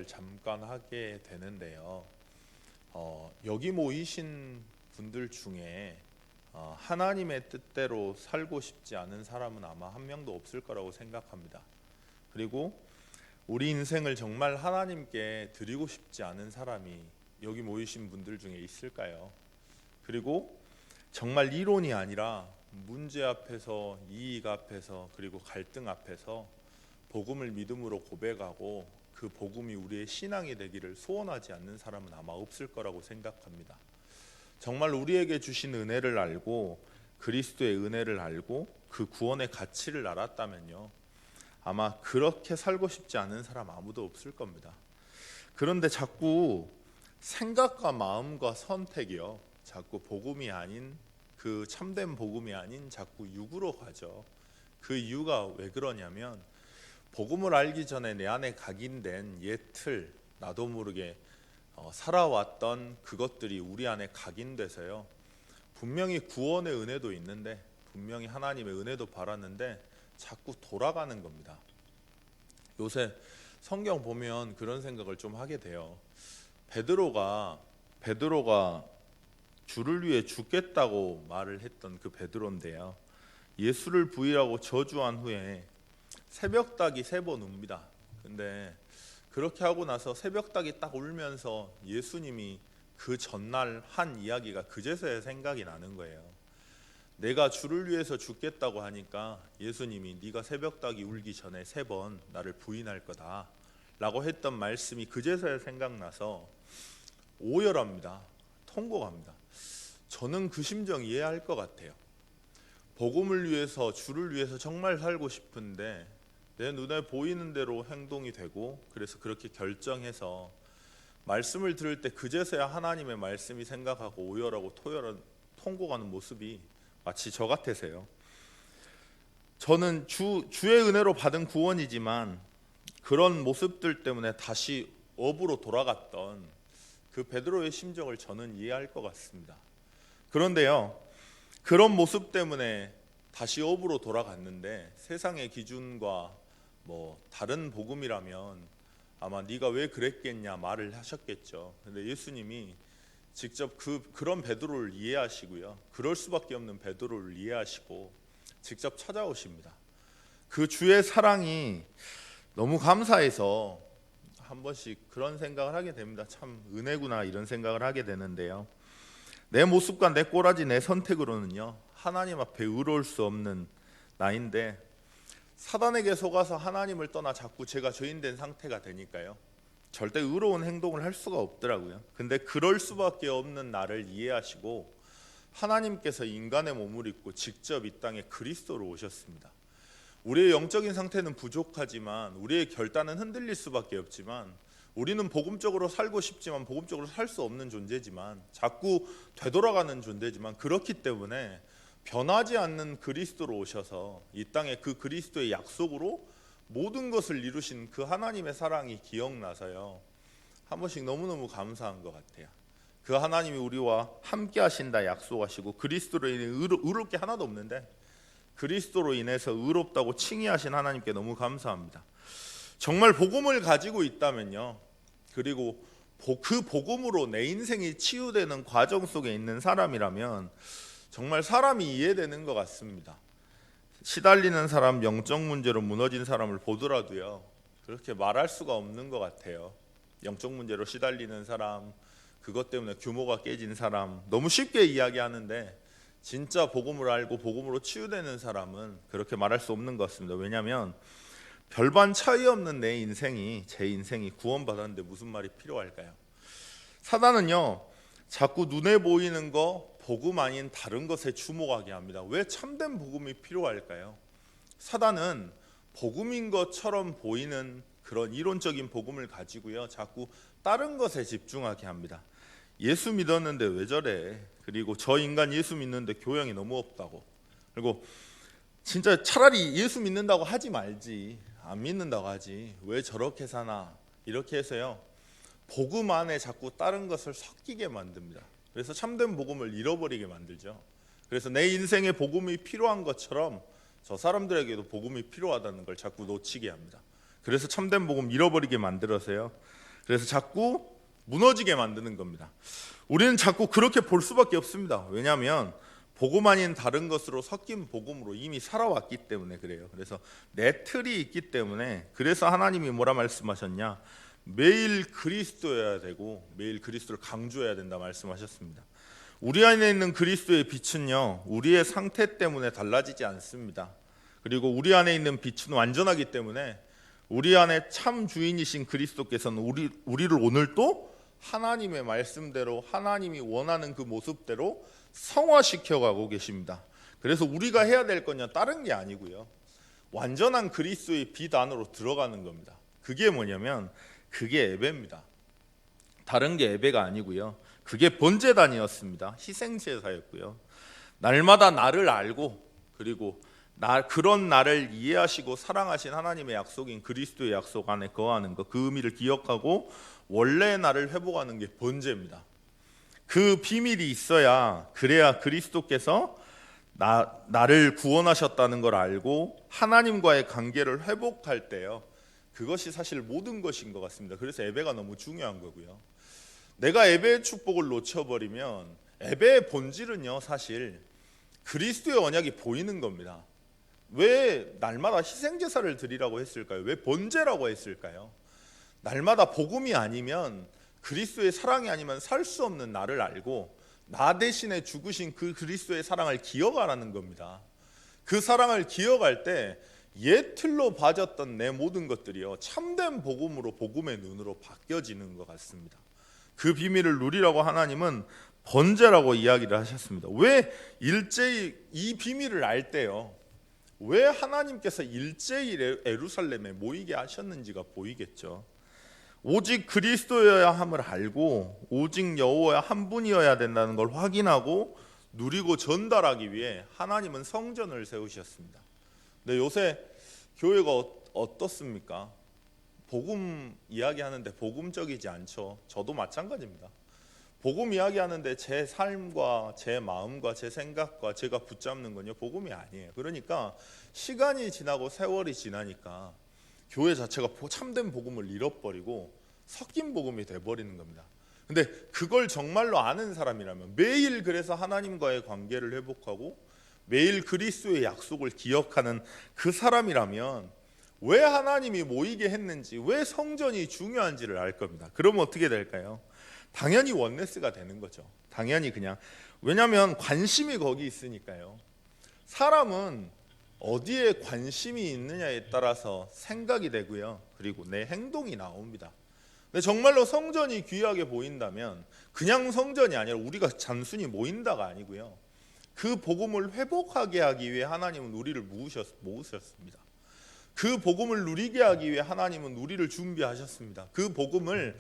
잠깐 하게 되는데요. 여기 모이신 분들 중에 하나님의 뜻대로 살고 싶지 않은 사람은 아마 한 명도 없을 거라고 생각합니다. 그리고 우리 인생을 정말 하나님께 드리고 싶지 않은 사람이 여기 모이신 분들 중에 있을까요? 그리고 정말 이론이 아니라 문제 앞에서, 이익 앞에서, 그리고 갈등 앞에서 복음을 믿음으로 고백하고 그 복음이 우리의 신앙이 되기를 소원하지 않는 사람은 아마 없을 거라고 생각합니다. 정말 우리에게 주신 은혜를 알고 그리스도의 은혜를 알고 그 구원의 가치를 알았다면요, 아마 그렇게 살고 싶지 않은 사람 아무도 없을 겁니다. 그런데 자꾸 생각과 마음과 선택이요, 자꾸 복음이 아닌, 그 참된 복음이 아닌 자꾸 육으로 가죠. 그 이유가 왜 그러냐면, 복음을 알기 전에 내 안에 각인된 옛 틀, 나도 모르게 살아왔던 그것들이 우리 안에 각인돼서요, 분명히 구원의 은혜도 있는데, 분명히 하나님의 은혜도 바랐는데 자꾸 돌아가는 겁니다. 요새 성경 보면 그런 생각을 좀 하게 돼요. 베드로가 주를 위해 죽겠다고 말을 했던 그 베드로인데요, 예수를 부인하고 저주한 후에 새벽닭이 3번 웁니다. 근데 그렇게 하고 나서 새벽닭이 딱 울면서 예수님이 그 전날 한 이야기가 그제서야 생각이 나는 거예요. 내가 주를 위해서 죽겠다고 하니까 예수님이 네가 새벽닭이 울기 전에 3번 나를 부인할 거다 라고 했던 말씀이 그제서야 생각나서 오열합니다. 통곡합니다. 저는 그 심정 이해할 것 같아요. 복음을 위해서, 주를 위해서 정말 살고 싶은데 내 눈에 보이는 대로 행동이 되고, 그래서 그렇게 결정해서 말씀을 들을 때 그제서야 하나님의 말씀이 생각하고 오열하고 통곡하는 모습이 마치 저 같으세요. 저는 주의 은혜로 받은 구원이지만 그런 모습들 때문에 다시 업으로 돌아갔던 그 베드로의 심정을 저는 이해할 것 같습니다. 그런데요, 그런 모습 때문에 다시 업으로 돌아갔는데 세상의 기준과 다른 복음이라면 아마 네가 왜 그랬겠냐 말을 하셨겠죠. 근데 예수님이 직접 그런 베드로를 이해하시고요, 그럴 수밖에 없는 베드로를 이해하시고 직접 찾아오십니다. 그 주의 사랑이 너무 감사해서 한 번씩 그런 생각을 하게 됩니다. 참 은혜구나, 이런 생각을 하게 되는데요, 내 모습과 내 꼬라지, 내 선택으로는요 하나님 앞에 의로울 수 없는 나인데, 사단에게 속아서 하나님을 떠나 자꾸 제가 죄인된 상태가 되니까요 절대 의로운 행동을 할 수가 없더라고요. 근데 그럴 수밖에 없는 나를 이해하시고 하나님께서 인간의 몸을 입고 직접 이 땅에 그리스도로 오셨습니다. 우리의 영적인 상태는 부족하지만, 우리의 결단은 흔들릴 수밖에 없지만, 우리는 복음적으로 살고 싶지만 복음적으로 살 수 없는 존재지만, 자꾸 되돌아가는 존재지만, 그렇기 때문에 변하지 않는 그리스도로 오셔서 이 땅에 그 그리스도의 약속으로 모든 것을 이루신 그 하나님의 사랑이 기억나서요 한 번씩 너무너무 감사한 것 같아요. 그 하나님이 우리와 함께 하신다 약속하시고, 그리스도로 인해 의롭게 하나도 없는데 그리스도로 인해서 의롭다고 칭의하신 하나님께 너무 감사합니다. 정말 복음을 가지고 있다면요, 그리고 그 복음으로 내 인생이 치유되는 과정 속에 있는 사람이라면 정말 사람이 이해되는 것 같습니다. 시달리는 사람, 영적 문제로 무너진 사람을 보더라도요 그렇게 말할 수가 없는 것 같아요. 영적 문제로 시달리는 사람, 그것 때문에 규모가 깨진 사람 너무 쉽게 이야기하는데, 진짜 복음을 알고 복음으로 치유되는 사람은 그렇게 말할 수 없는 것 같습니다. 왜냐하면 별반 차이 없는 내 인생이, 제 인생이 구원받았는데 무슨 말이 필요할까요? 사단은요 자꾸 눈에 보이는 거, 복음 아닌 다른 것에 주목하게 합니다. 왜 참된 복음이 필요할까요? 사단은 복음인 것처럼 보이는 그런 이론적인 복음을 가지고요 자꾸 다른 것에 집중하게 합니다. 예수 믿었는데 왜 저래? 그리고 저 인간 예수 믿는데 교양이 너무 없다고. 그리고 진짜 차라리 예수 믿는다고 하지 말지, 안 믿는다고 하지, 왜 저렇게 사나, 이렇게 해서요 복음 안에 자꾸 다른 것을 섞이게 만듭니다. 그래서 참된 복음을 잃어버리게 만들죠. 그래서 내 인생에 복음이 필요한 것처럼 저 사람들에게도 복음이 필요하다는 걸 자꾸 놓치게 합니다. 그래서 참된 복음 잃어버리게 만들어서요 그래서 자꾸 무너지게 만드는 겁니다. 우리는 자꾸 그렇게 볼 수밖에 없습니다. 왜냐하면 복음 아닌 다른 것으로 섞인 복음으로 이미 살아왔기 때문에 그래요. 그래서 내 틀이 있기 때문에, 그래서 하나님이 뭐라 말씀하셨냐, 매일 그리스도여야 되고 매일 그리스도를 강조해야 된다 말씀하셨습니다. 우리 안에 있는 그리스도의 빛은요, 우리의 상태 때문에 달라지지 않습니다. 그리고 우리 안에 있는 빛은 완전하기 때문에 우리 안에 참 주인이신 그리스도께서는 우리를 오늘도 하나님의 말씀대로, 하나님이 원하는 그 모습대로 성화시켜 가고 계십니다. 그래서 우리가 해야 될 건요, 다른 게 아니고요, 완전한 그리스도의 빛 안으로 들어가는 겁니다. 그게 뭐냐면 그게 예배입니다. 다른 게 예배가 아니고요, 그게 번제단이었습니다. 희생제사였고요. 날마다 나를 알고, 그리고 그런 나를 이해하시고 사랑하신 하나님의 약속인 그리스도의 약속 안에 거하는 것, 그 의미를 기억하고 원래의 나를 회복하는 게 번제입니다. 그 비밀이 있어야, 그래야 그리스도께서 나를 구원하셨다는 걸 알고 하나님과의 관계를 회복할 때요, 그것이 사실 모든 것인 것 같습니다. 그래서 예배가 너무 중요한 거고요. 내가 예배의 축복을 놓쳐버리면 예배의 본질은요, 사실 그리스도의 언약이 보이는 겁니다. 왜 날마다 희생제사를 드리라고 했을까요? 왜 번제라고 했을까요? 날마다 복음이 아니면, 그리스도의 사랑이 아니면 살 수 없는 나를 알고 나 대신에 죽으신 그 그리스도의 사랑을 기억하라는 겁니다. 그 사랑을 기억할 때 옛 틀로 빠졌던 내 모든 것들이요, 참된 복음으로, 복음의 눈으로 바뀌어지는 것 같습니다. 그 비밀을 누리라고 하나님은 번제라고 이야기를 하셨습니다. 왜 일제히 이 비밀을 알 때요, 왜 하나님께서 일제히 예루살렘에 모이게 하셨는지가 보이겠죠. 오직 그리스도여야 함을 알고 오직 여호와 한 분이어야 된다는 걸 확인하고 누리고 전달하기 위해 하나님은 성전을 세우셨습니다. 근데 요새 교회가 어떻습니까? 복음 이야기하는데 복음적이지 않죠. 저도 마찬가지입니다. 복음 이야기하는데 제 삶과 제 마음과 제 생각과 제가 붙잡는 건요, 복음이 아니에요. 그러니까 시간이 지나고 세월이 지나니까 교회 자체가 참된 복음을 잃어버리고 섞인 복음이 돼버리는 겁니다. 근데 그걸 정말로 아는 사람이라면, 매일 그래서 하나님과의 관계를 회복하고 매일 그리스도의 약속을 기억하는 그 사람이라면 왜 하나님이 모이게 했는지, 왜 성전이 중요한지를 알 겁니다. 그러면 어떻게 될까요? 당연히 원네스가 되는 거죠. 당연히 그냥. 왜냐하면 관심이 거기 있으니까요. 사람은 어디에 관심이 있느냐에 따라서 생각이 되고요, 그리고 내 행동이 나옵니다. 근데 정말로 성전이 귀하게 보인다면 그냥 성전이 아니라 우리가 단순히 모인다가 아니고요, 그 복음을 회복하게 하기 위해 하나님은 우리를 모으셨습니다. 그 복음을 누리게 하기 위해 하나님은 우리를 준비하셨습니다. 그 복음을,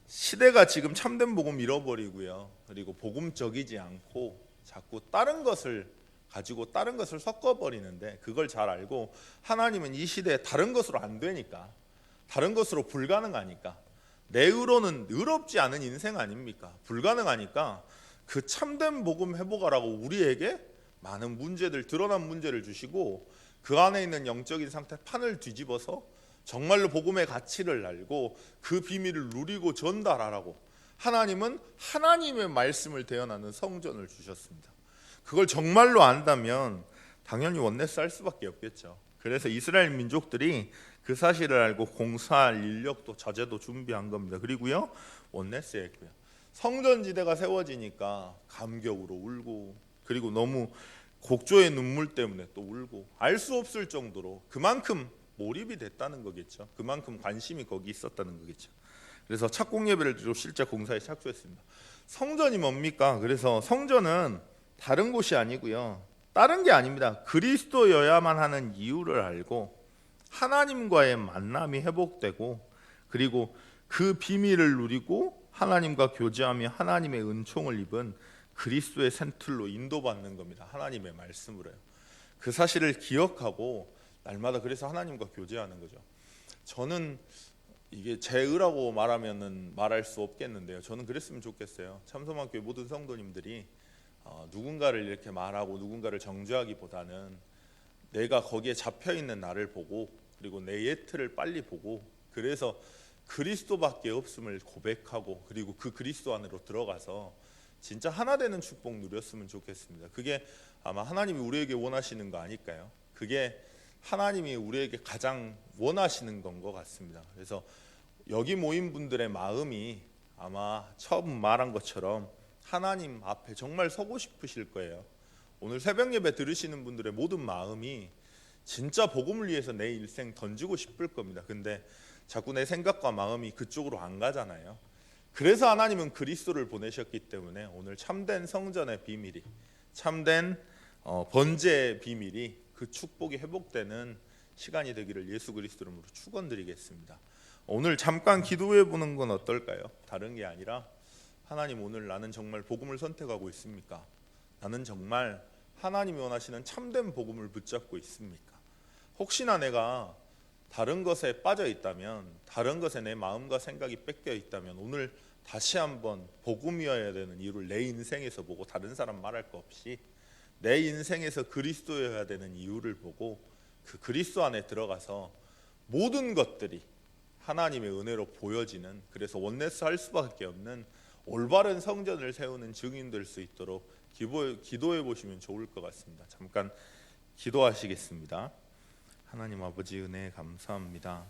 시대가 지금 참된 복음 잃어버리고요, 그리고 복음적이지 않고 자꾸 다른 것을 가지고 다른 것을 섞어버리는데, 그걸 잘 알고 하나님은 이 시대에 다른 것으로 안 되니까, 다른 것으로 불가능하니까, 내 의로는 의롭지 않은 인생 아닙니까? 불가능하니까 그 참된 복음 회복하라고 우리에게 많은 문제들, 드러난 문제를 주시고 그 안에 있는 영적인 상태 판을 뒤집어서 정말로 복음의 가치를 알고 그 비밀을 누리고 전달하라고 하나님은 하나님의 말씀을 대언하는 성전을 주셨습니다. 그걸 정말로 안다면 당연히 원네스 할 수밖에 없겠죠. 그래서 이스라엘 민족들이 그 사실을 알고 공사할 인력도 자재도 준비한 겁니다. 그리고요, 원네스 했고요. 성전지대가 세워지니까 감격으로 울고, 그리고 너무 곡조의 눈물 때문에 또 울고, 알 수 없을 정도로 그만큼 몰입이 됐다는 거겠죠. 그만큼 관심이 거기 있었다는 거겠죠. 그래서 착공 예배를 드리고 실제 공사에 착수했습니다. 성전이 뭡니까? 그래서 성전은 다른 곳이 아니고요, 다른 게 아닙니다. 그리스도여야만 하는 이유를 알고 하나님과의 만남이 회복되고, 그리고 그 비밀을 누리고 하나님과 교제하며 하나님의 은총을 입은 그리스도의 센틀로 인도받는 겁니다. 하나님의 말씀으로요. 그 사실을 기억하고 날마다 그래서 하나님과 교제하는 거죠. 저는 이게 제 의라고 말하면은 말할 수 없겠는데요, 저는 그랬으면 좋겠어요. 참소만교회 모든 성도님들이 누군가를 이렇게 말하고 누군가를 정죄하기보다는 내가 거기에 잡혀있는 나를 보고, 그리고 내 예틀을 빨리 보고, 그래서 그리스도밖에 없음을 고백하고 그리고 그 그리스도 안으로 들어가서 진짜 하나 되는 축복 누렸으면 좋겠습니다. 그게 아마 하나님이 우리에게 원하시는 거 아닐까요? 그게 하나님이 우리에게 가장 원하시는 건 것 같습니다. 그래서 여기 모인 분들의 마음이 아마 처음 말한 것처럼 하나님 앞에 정말 서고 싶으실 거예요. 오늘 새벽 예배 들으시는 분들의 모든 마음이 진짜 복음을 위해서 내 일생 던지고 싶을 겁니다. 근데 자꾸 내 생각과 마음이 그쪽으로 안 가잖아요. 그래서 하나님은 그리스도를 보내셨기 때문에 오늘 참된 성전의 비밀이, 참된 번제의 비밀이 그 축복이 회복되는 시간이 되기를 예수 그리스도 이름으로 축원드리겠습니다. 오늘 잠깐 기도해 보는 건 어떨까요? 다른 게 아니라 하나님, 오늘 나는 정말 복음을 선택하고 있습니까? 나는 정말 하나님이 원하시는 참된 복음을 붙잡고 있습니까? 혹시나 내가 다른 것에 빠져 있다면, 다른 것에 내 마음과 생각이 뺏겨 있다면 오늘 다시 한번 복음이어야 되는 이유를 내 인생에서 보고, 다른 사람 말할 거 없이 내 인생에서 그리스도여야 되는 이유를 보고 그 그리스도 안에 들어가서 모든 것들이 하나님의 은혜로 보여지는, 그래서 원네스 할 수밖에 없는 올바른 성전을 세우는 증인 될 수 있도록 기도해 보시면 좋을 것 같습니다. 잠깐 기도하시겠습니다. 하나님 아버지, 은혜 감사합니다.